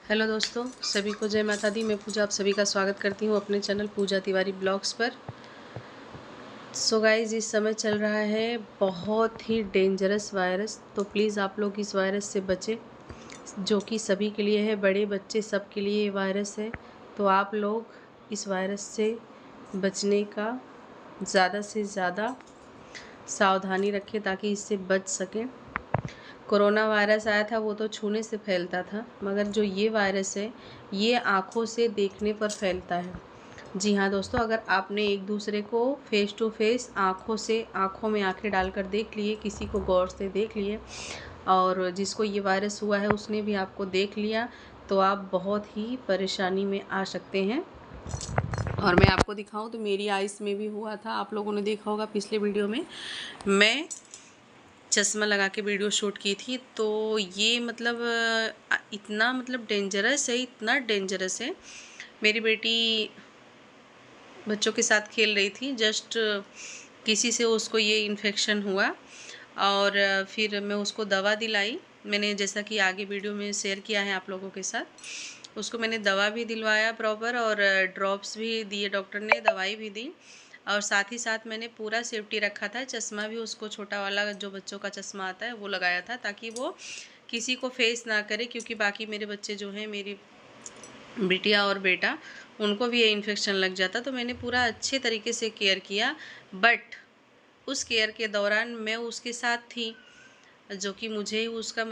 Hello दोस्तों, सभी को जय माता दी। मैं पूजा आप सभी का स्वागत करती हूँ अपने चैनल पूजा तिवारी ब्लॉग्स पर। सो गाइज, इस समय चल रहा है बहुत ही डेंजरस वायरस, तो प्लीज़ आप लोग इस वायरस से बचें, जो कि सभी के लिए है, बड़े बच्चे सब के लिए ये वायरस है। तो आप लोग इस वायरस से बचने का ज़्यादा से ज़्यादा सावधानी रखें ताकि इससे बच सकें। कोरोना वायरस आया था वो तो छूने से फैलता था, मगर जो ये वायरस है ये आँखों से देखने पर फैलता है। जी हाँ दोस्तों, अगर आपने एक दूसरे को फेस टू फेस आँखों में आँखें डालकर देख लिए, किसी को गौर से देख लिए और जिसको ये वायरस हुआ है उसने भी आपको देख लिया, तो आप बहुत ही परेशानी में आ सकते हैं। और मैं आपको दिखाऊं तो मेरी आइस में भी हुआ था। आप लोगों ने देखा होगा पिछले वीडियो में मैं चश्मा लगा के वीडियो शूट की थी। तो ये मतलब इतना डेंजरस है, इतना डेंजरस है। मेरी बेटी बच्चों के साथ खेल रही थी, जस्ट किसी से उसको ये इन्फेक्शन हुआ और फिर मैं उसको दवा दिलाई। मैंने जैसा कि आगे वीडियो में शेयर किया है आप लोगों के साथ, उसको मैंने दवा भी दिलवाया प्रॉपर और ड्रॉप्स भी दिए, डॉक्टर ने दवाई भी दी और साथ ही साथ मैंने पूरा सेफ्टी रखा था। चश्मा भी उसको छोटा वाला जो बच्चों का चश्मा आता है वो लगाया था ताकि वो किसी को फेस ना करे, क्योंकि बाकी मेरे बच्चे जो हैं, मेरी बिटिया और बेटा, उनको भी ये इन्फेक्शन लग जाता। तो मैंने पूरा अच्छे तरीके से केयर किया, बट उस केयर के दौरान मैं उसके साथ थी, जो कि मुझे ही उसका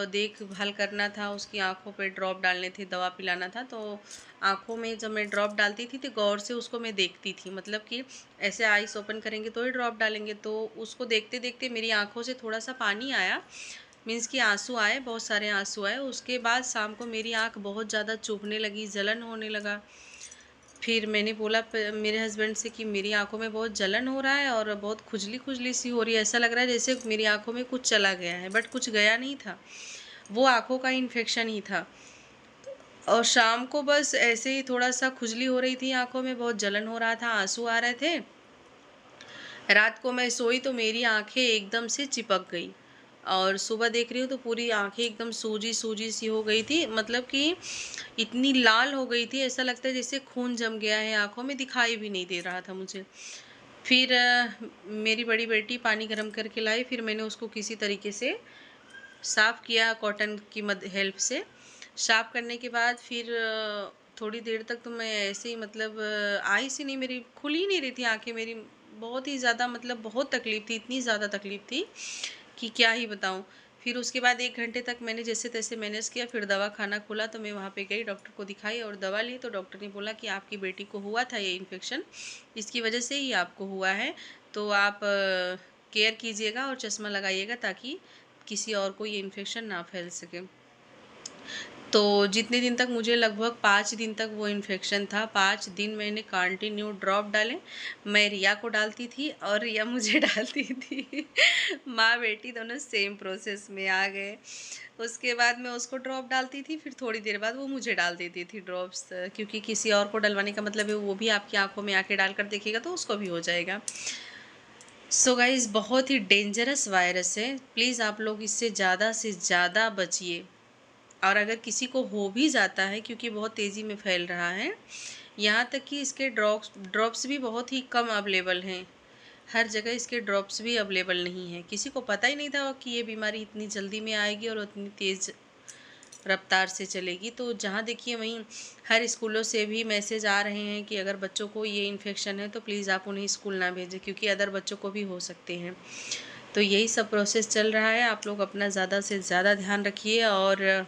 देखभाल करना था। उसकी आँखों पे ड्रॉप डालने थे, दवा पिलाना था। तो आँखों में जब मैं ड्रॉप डालती थी तो गौर से उसको मैं देखती थी, मतलब कि ऐसे आइस ओपन करेंगे तो ही ड्रॉप डालेंगे। तो उसको देखते देखते मेरी आँखों से थोड़ा सा पानी आया, मीन्स कि आंसू आए, बहुत सारे आंसू आए। उसके बाद शाम को मेरी आँख बहुत ज़्यादा चुभने लगी, जलन होने लगा। फिर मैंने बोला मेरे हस्बैंड से कि मेरी आंखों में बहुत जलन हो रहा है और बहुत खुजली खुजली सी हो रही है, ऐसा लग रहा है जैसे मेरी आंखों में कुछ चला गया है, बट कुछ गया नहीं था, वो आंखों का इन्फेक्शन ही था। और शाम को बस ऐसे ही थोड़ा सा खुजली हो रही थी, आंखों में बहुत जलन हो रहा था, आंसू आ रहे थे। रात को मैं सोई तो मेरी आंखें एकदम से चिपक गई और सुबह देख रही हूँ तो पूरी आंखें एकदम सूजी सूजी सी हो गई थी, मतलब कि इतनी लाल हो गई थी, ऐसा लगता है जैसे खून जम गया है आंखों में, दिखाई भी नहीं दे रहा था मुझे। फिर मेरी बड़ी बेटी पानी गर्म करके लाई, फिर मैंने उसको किसी तरीके से साफ़ किया, कॉटन की हेल्प से। साफ़ करने के बाद फिर थोड़ी देर तक तो मैं ऐसे ही आइस ही नहीं, मेरी खुल ही नहीं रही थी आंखें मेरी, बहुत ही ज़्यादा बहुत तकलीफ़ थी, इतनी ज़्यादा तकलीफ़ थी कि क्या ही बताऊँ। फिर उसके बाद 1 घंटे तक मैंने जैसे तैसे मैनेज किया। फिर दवा खाना खुला तो मैं वहाँ पे गई, डॉक्टर को दिखाई और दवा ली। तो डॉक्टर ने बोला कि आपकी बेटी को हुआ था ये इन्फेक्शन, इसकी वजह से ही आपको हुआ है, तो आप केयर कीजिएगा और चश्मा लगाइएगा ताकि किसी और को ये इन्फेक्शन ना फैल सके। तो जितने दिन तक मुझे, लगभग 5 दिन तक वो इन्फेक्शन था, 5 दिन मैंने कंटिन्यू ड्रॉप डाले। मैं रिया को डालती थी और रिया मुझे डालती थी। माँ बेटी दोनों सेम प्रोसेस में आ गए। उसके बाद मैं उसको ड्रॉप डालती थी, फिर थोड़ी देर बाद वो मुझे डाल देती थी ड्रॉप्स, क्योंकि किसी और को डलवाने का मतलब है वो भी आपकी आंखों में आके डाल कर देखेगा तो उसको भी हो जाएगा। सो गाइज़, बहुत ही डेंजरस वायरस है, प्लीज़ आप लोग इससे ज़्यादा से ज़्यादा बचिए। और अगर किसी को हो भी जाता है, क्योंकि बहुत तेज़ी में फैल रहा है, यहाँ तक कि इसके ड्रॉप्स भी बहुत ही कम अवेलेबल हैं, हर जगह इसके ड्रॉप्स भी अवेलेबल नहीं हैं। किसी को पता ही नहीं था कि ये बीमारी इतनी जल्दी में आएगी और उतनी तेज़ रफ्तार से चलेगी। तो जहाँ देखिए वहीं हर स्कूलों से भी मैसेज आ रहे हैं कि अगर बच्चों को ये इन्फेक्शन है तो प्लीज़ आप उन्हें स्कूल ना भेजें, क्योंकि अदर बच्चों को भी हो सकते हैं। तो यही सब प्रोसेस चल रहा है। आप लोग अपना ज़्यादा से ज़्यादा ध्यान रखिए और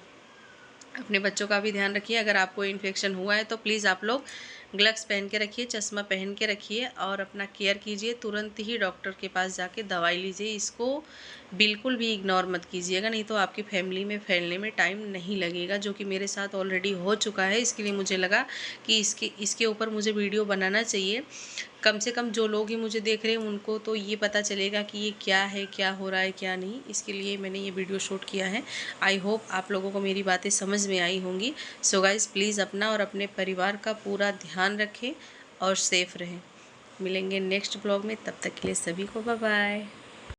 अपने बच्चों का भी ध्यान रखिए। अगर आपको इन्फेक्शन हुआ है तो प्लीज़ आप लोग ग्लव्स पहन के रखिए, चश्मा पहन के रखिए और अपना केयर कीजिए। तुरंत ही डॉक्टर के पास जाके दवाई लीजिए, इसको बिल्कुल भी इग्नोर मत कीजिएगा, नहीं तो आपकी फैमिली में फैलने में टाइम नहीं लगेगा, जो कि मेरे साथ ऑलरेडी हो चुका है। इसके लिए मुझे लगा कि इसके ऊपर मुझे वीडियो बनाना चाहिए। कम से कम जो लोग ही मुझे देख रहे हैं उनको तो ये पता चलेगा कि ये क्या है, क्या हो रहा है, क्या नहीं। इसके लिए मैंने ये वीडियो शूट किया है। आई होप आप लोगों को मेरी बातें समझ में आई होंगी। सो गाइज़, प्लीज़ अपना और अपने परिवार का पूरा ध्यान रखें और सेफ रहें। मिलेंगे नेक्स्ट ब्लॉग में, तब तक के लिए सभी को बाय बाय।